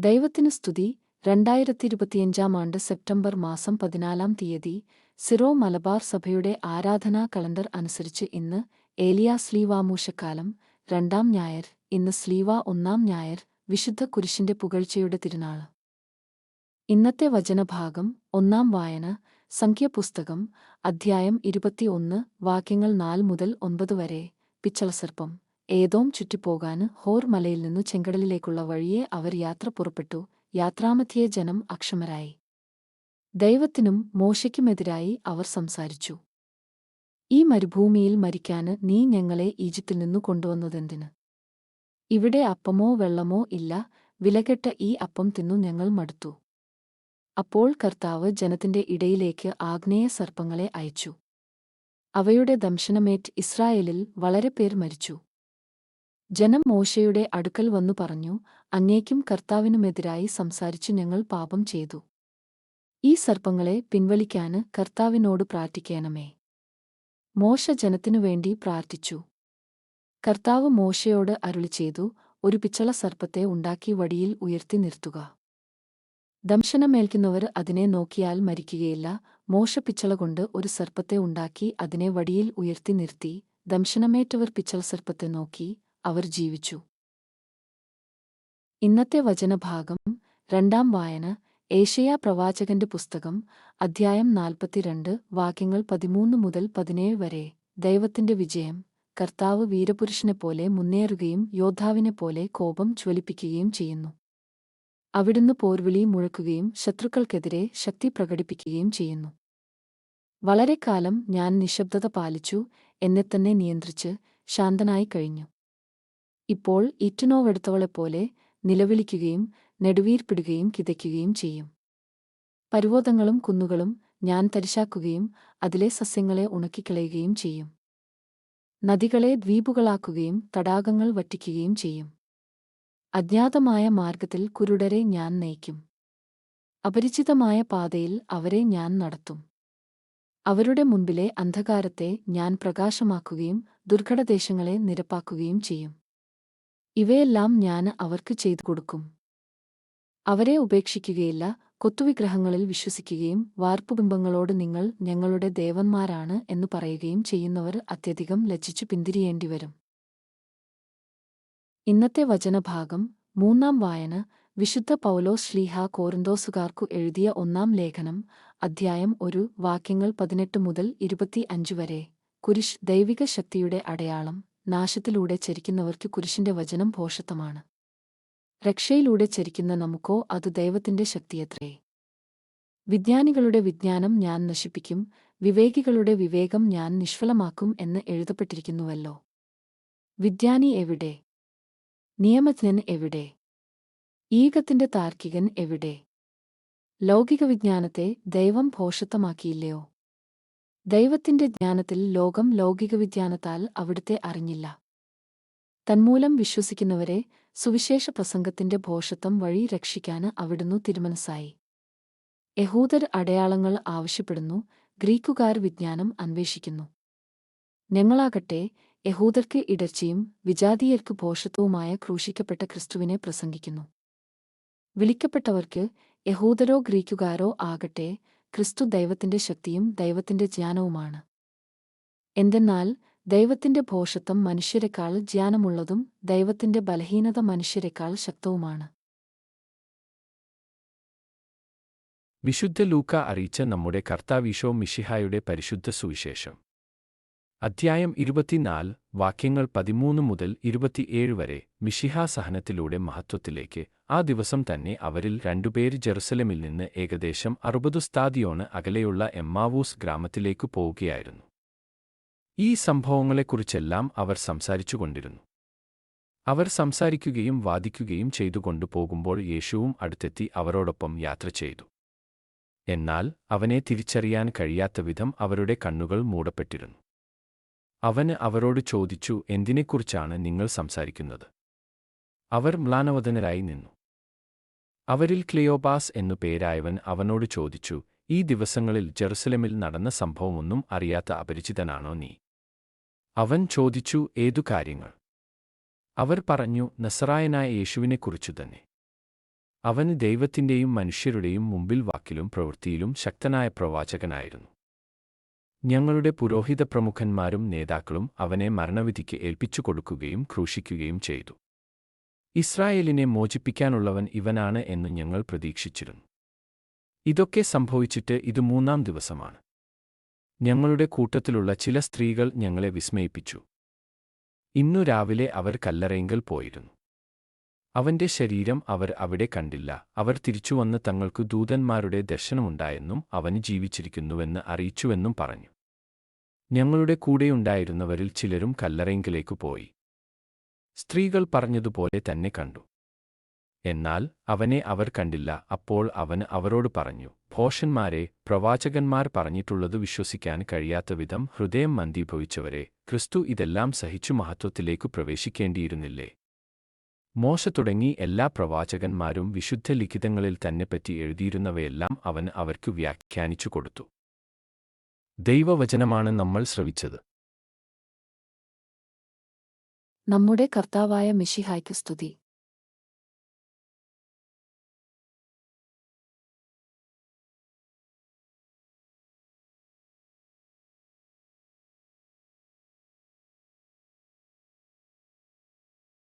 ദൈവത്തിനു സ്തുതി. 2025 സെപ്റ്റംബർ മാസം 14 സിറോ മലബാർ സഭയുടെ ആരാധനാ കലണ്ടർ അനുസരിച്ച് ഇന്ന് ഏലിയാ ശ്ലീവാമൂശക്കാലം 2-ാം ഞായർ. ഇന്ന് ശ്ലീവാ 1-ാം ഞായർ, വിശുദ്ധ കുരിശിന്റെ പുകഴ്ചയുടെ തിരുനാൾ. ഇന്നത്തെ വചനഭാഗം. 1-ാം വായന സംഖ്യാപുസ്തകം അധ്യായം 21, വാക്യങ്ങൾ 4 മുതൽ 9 വരെ. പിച്ചളസർപ്പം. ഏദോം ചുറ്റിപ്പോകാന് ഹോർ മലയിൽ നിന്നു ചെങ്കടലിലേക്കുള്ള വഴിയെ അവർ യാത്ര പുറപ്പെട്ടു. യാത്രാമധ്യേ ജനം അക്ഷമരായി. ദൈവത്തിനും മോശയ്ക്കുമെതിരായി അവർ സംസാരിച്ചു. ഈ മരുഭൂമിയിൽ മരിക്കാന് നീ ഞങ്ങളെ ഈജിപ്തിൽ നിന്നു കൊണ്ടുവന്നതെന്തിന്? ഇവിടെ അപ്പമോ വെള്ളമോ ഇല്ല. വിലകെട്ട ഈ അപ്പം തിന്നു ഞങ്ങൾ മടുത്തു. അപ്പോൾ കർത്താവ് ജനത്തിന്റെ ഇടയിലേക്ക് ആഗ്നേയ സർപ്പങ്ങളെ അയച്ചു. അവയുടെ ദംശനമേറ്റ് ഇസ്രായേലിൽ വളരെ പേർ മരിച്ചു. ജനം മോശയുടെ അടുക്കൽ വന്നു പറഞ്ഞു, അങ്ങേക്കും കർത്താവിനുമെതിരായി സംസാരിച്ചു ഞങ്ങൾ പാപം ചെയ്തു. ഈ സർപ്പങ്ങളെ പിൻവലിക്കാന് കർത്താവിനോട് പ്രാർത്ഥിക്കേണമേ. മോശ ജനത്തിനുവേണ്ടി പ്രാർത്ഥിച്ചു. കർത്താവ് മോശയോട് അരുളിച്ചെയ്തു, ഒരു പിച്ചള സർപ്പത്തെ ഉണ്ടാക്കി വടിയിൽ ഉയർത്തി നിർത്തുക. ദംശനമേൽക്കുന്നവർ അതിനെ നോക്കിയാൽ മരിക്കുകയില്ല. മോശ പിച്ചളകൊണ്ട് ഒരു സർപ്പത്തെ ഉണ്ടാക്കി അതിനെ വടിയിൽ ഉയർത്തി നിർത്തി. ദംശനമേറ്റവർ പിച്ചളസർപ്പത്തെ നോക്കി, അവർ ജീവിച്ചു. ഇന്നത്തെ വചനഭാഗം. 2-ാം വായന ഏശയ്യാ പ്രവാചകന്റെ പുസ്തകം അധ്യായം 42, വാക്യങ്ങൾ 13 മുതൽ 17 വരെ. ദൈവത്തിന്റെ വിജയം. കർത്താവ് വീരപുരുഷനെപ്പോലെ മുന്നേറുകയും യോദ്ധാവിനെപ്പോലെ കോപം ജ്വലിപ്പിക്കുകയും ചെയ്യുന്നു. അവിടുന്ന് പോർവിളി മുഴക്കുകയും ശത്രുക്കൾക്കെതിരെ ശക്തി പ്രകടിപ്പിക്കുകയും ചെയ്യുന്നു. വളരെക്കാലം ഞാൻ നിശബ്ദത പാലിച്ചു, എന്നെത്തന്നെ നിയന്ത്രിച്ച് ശാന്തനായി കഴിഞ്ഞു. ഇപ്പോൾ ഈറ്റുനോവെടുത്തവളെപ്പോലെ നിലവിളിക്കുകയും നെടുവീർപ്പിടുകയും കിതയ്ക്കുകയും ചെയ്യും. പർവ്വതങ്ങളും കുന്നുകളും ഞാൻ തരിശാക്കുകയും അതിലെ സസ്യങ്ങളെ ഉണക്കിക്കളയുകയും ചെയ്യും. നദികളെ ദ്വീപുകളാക്കുകയും തടാകങ്ങൾ വറ്റിക്കുകയും ചെയ്യും. അജ്ഞാതമായ മാർഗത്തിൽ കുരുടരെ ഞാൻ നയിക്കും. അപരിചിതമായ പാതയിൽ അവരെ ഞാൻ നടത്തും. അവരുടെ മുൻപിലെ അന്ധകാരത്തെ ഞാൻ പ്രകാശമാക്കുകയും ദുർഘടദേശങ്ങളെ നിരപ്പാക്കുകയും ചെയ്യും. ഇവയെല്ലാം ഞാൻ അവർക്ക് ചെയ്തു കൊടുക്കും. അവരെ ഉപേക്ഷിക്കുകയില്ല. കൊത്തുവിഗ്രഹങ്ങളിൽ വിശ്വസിക്കുകയും വാർപ്പുബിംബങ്ങളോട് നിങ്ങൾ ഞങ്ങളുടെ ദേവന്മാരാണ് എന്നു പറയുകയും ചെയ്യുന്നവർ അത്യധികം ലജ്ജിച്ചു പിന്തിരിയേണ്ടിവരും. ഇന്നത്തെ വചനഭാഗം. 3-ാം വായന വിശുദ്ധ പൗലോസ് ശ്ലീഹാ കോരിന്തോസുകാർക്കു എഴുതിയ 1-ാം ലേഖനം അധ്യായം 1, വാക്യങ്ങൾ 18 മുതൽ 25 വരെ. കുരിശ് ദൈവിക ശക്തിയുടെ അടയാളം. നാശത്തിലൂടെ ചരിക്കുന്നവർക്ക് കുരിശിന്റെ വചനം ഭോഷത്വമാണ്. രക്ഷയിലൂടെ ചരിക്കുന്ന നമുക്കോ അത് ദൈവത്തിന്റെ ശക്തിയത്രേ. വിജ്ഞാനികളുടെ വിജ്ഞാനം ഞാൻ നശിപ്പിക്കും, വിവേകികളുടെ വിവേകം ഞാൻ നിഷ്ഫലമാക്കും എന്ന് എഴുതപ്പെട്ടിരിക്കുന്നുവല്ലോ. വിജ്ഞാനി എവിടെ? നിയമജ്ഞൻ എവിടെ? ഈകത്തിന്റെ താർക്കികൻ എവിടെ? ലൗകിക വിജ്ഞാനത്തെ ദൈവം ഭോഷത്വമാക്കിയില്ലയോ? ദൈവത്തിന്റെ ജ്ഞാനത്തിൽ ലോകം ലൗകിക വിജ്ഞാനത്താൽ അവിടുത്തെ അറിഞ്ഞില്ല. തന്മൂലം വിശ്വസിക്കുന്നവരെ സുവിശേഷ പ്രസംഗത്തിന്റെ ഭോഷത്വം വഴി രക്ഷിക്കാന് അവിടുന്ന് തിരുമനസ്സായി. യഹൂദർ അടയാളങ്ങൾ ആവശ്യപ്പെടുന്നു, ഗ്രീക്കുകാർ വിജ്ഞാനം അന്വേഷിക്കുന്നു. ഞങ്ങളാകട്ടെ യഹൂദർക്ക് ഇടർച്ചയും വിജാതീയർക്ക് ഭോഷത്വവുമായ ക്രൂശിക്കപ്പെട്ട ക്രിസ്തുവിനെ പ്രസംഗിക്കുന്നു. വിളിക്കപ്പെട്ടവർക്ക് യഹൂദരോ ഗ്രീക്കുകാരോ ആകട്ടെ ക്രിസ്തു ദൈവത്തിന്റെ ശക്തിയും ദൈവത്തിന്റെ ജ്ഞാനവുമാണ്. എന്തെന്നാൽ ദൈവത്തിന്റെ ഭോഷത്വം മനുഷ്യരെക്കാൾ ജ്ഞാനമുള്ളതും ദൈവത്തിന്റെ ബലഹീനത മനുഷ്യരെക്കാൾ ശക്തവുമാണ്. വിശുദ്ധ ലൂക്ക അറിയിച്ച നമ്മുടെ കർത്താവീശോ മിശിഹായുടെ പരിശുദ്ധ സുവിശേഷം. അധ്യായം 24, വാക്യങ്ങൾ 13 മുതൽ 27 വരെ. മിശിഹാ സഹനത്തിലൂടെ മഹത്വത്തിലേക്ക്. ആ ദിവസം തന്നെ അവരിൽ 2 പേർ ജെറുസലമിൽ നിന്ന് ഏകദേശം 60 സ്താദിയോണ് അകലെയുള്ള എമ്മാവൂസ് ഗ്രാമത്തിലേക്കു പോവുകയായിരുന്നു. ഈ സംഭവങ്ങളെക്കുറിച്ചെല്ലാം അവർ സംസാരിച്ചുകൊണ്ടിരുന്നു. അവർ സംസാരിക്കുകയും വാദിക്കുകയും ചെയ്തുകൊണ്ടു പോകുമ്പോൾ യേശുവും അടുത്തെത്തി അവരോടൊപ്പം യാത്ര ചെയ്തു. എന്നാൽ അവനെ തിരിച്ചറിയാൻ കഴിയാത്തവിധം അവരുടെ കണ്ണുകൾ മൂടപ്പെട്ടിരുന്നു. അവന് അവരോട് ചോദിച്ചു, എന്തിനെക്കുറിച്ചാണ് നിങ്ങൾ സംസാരിക്കുന്നത്? അവർ മ്ലാനവദനരായി നിന്നു. അവരിൽ ക്ലിയോപാസ് എന്നു പേരായവൻ അവനോട് ചോദിച്ചു, ഈ ദിവസങ്ങളിൽ ജെറുസലമിൽ നടന്ന സംഭവമൊന്നും അറിയാത്ത അപരിചിതനാണോ നീ? അവൻ ചോദിച്ചു, ഏതു കാര്യങ്ങൾ? അവർ പറഞ്ഞു, നസറായനായ യേശുവിനെക്കുറിച്ചു തന്നെ. അവന് ദൈവത്തിന്റെയും മനുഷ്യരുടെയും മുമ്പിൽ വാക്കിലും പ്രവൃത്തിയിലും ശക്തനായ പ്രവാചകനായിരുന്നു. ഞങ്ങളുടെ പുരോഹിത പ്രമുഖന്മാരും നേതാക്കളും അവനെ മരണവിധിക്ക് ഏൽപ്പിച്ചുകൊടുക്കുകയും ക്രൂശിക്കുകയും ചെയ്തു. ഇസ്രായേലിനെ മോചിപ്പിക്കാനുള്ളവൻ ഇവനാണ് എന്ന് ഞങ്ങൾ പ്രതീക്ഷിച്ചിരുന്നു. ഇതൊക്കെ സംഭവിച്ചിട്ട് ഇത് 3-ാം ദിവസമാണ്. ഞങ്ങളുടെ കൂട്ടത്തിലുള്ള ചില സ്ത്രീകൾ ഞങ്ങളെ വിസ്മയിപ്പിച്ചു. ഇന്നു രാവിലെ അവർ കല്ലറയിങ്കൽ പോയിരുന്നു. അവന്റെ ശരീരം അവർ അവിടെ കണ്ടില്ല. അവർ തിരിച്ചുവന്ന് തങ്ങൾക്ക് ദൂതന്മാരുടെ ദർശനമുണ്ടായെന്നും അവന് ജീവിച്ചിരിക്കുന്നുവെന്ന് അറിയിച്ചുവെന്നും പറഞ്ഞു. ഞങ്ങളുടെ കൂടെയുണ്ടായിരുന്നവരിൽ ചിലരും കല്ലറയിങ്കലേക്കു പോയി. സ്ത്രീകൾ പറഞ്ഞതുപോലെ തന്നെ കണ്ടു. എന്നാൽ അവനെ അവർ കണ്ടില്ല. അപ്പോൾ അവന് അവരോട് പറഞ്ഞു, ഭോഷന്മാരെ, പ്രവാചകന്മാർ പറഞ്ഞിട്ടുള്ളത് വിശ്വസിക്കാൻ കഴിയാത്ത വിധം ഹൃദയം മന്ദീഭവിച്ചവരെ, ക്രിസ്തു ഇതെല്ലാം സഹിച്ചു മഹത്വത്തിലേക്കു പ്രവേശിക്കേണ്ടിയിരുന്നില്ലേ? മോശ തുടങ്ങി എല്ലാ പ്രവാചകന്മാരും വിശുദ്ധ ലിഖിതങ്ങളിൽ തന്നെപ്പറ്റി എഴുതിയിരുന്നവയെല്ലാം അവൻ അവർക്കു വ്യാഖ്യാനിച്ചു കൊടുത്തു. ദൈവവചനമാണ് നമ്മൾ ശ്രവിച്ചത്. നമ്മുടെ കർത്താവായ മിശിഹായ്ക്ക് സ്തുതി.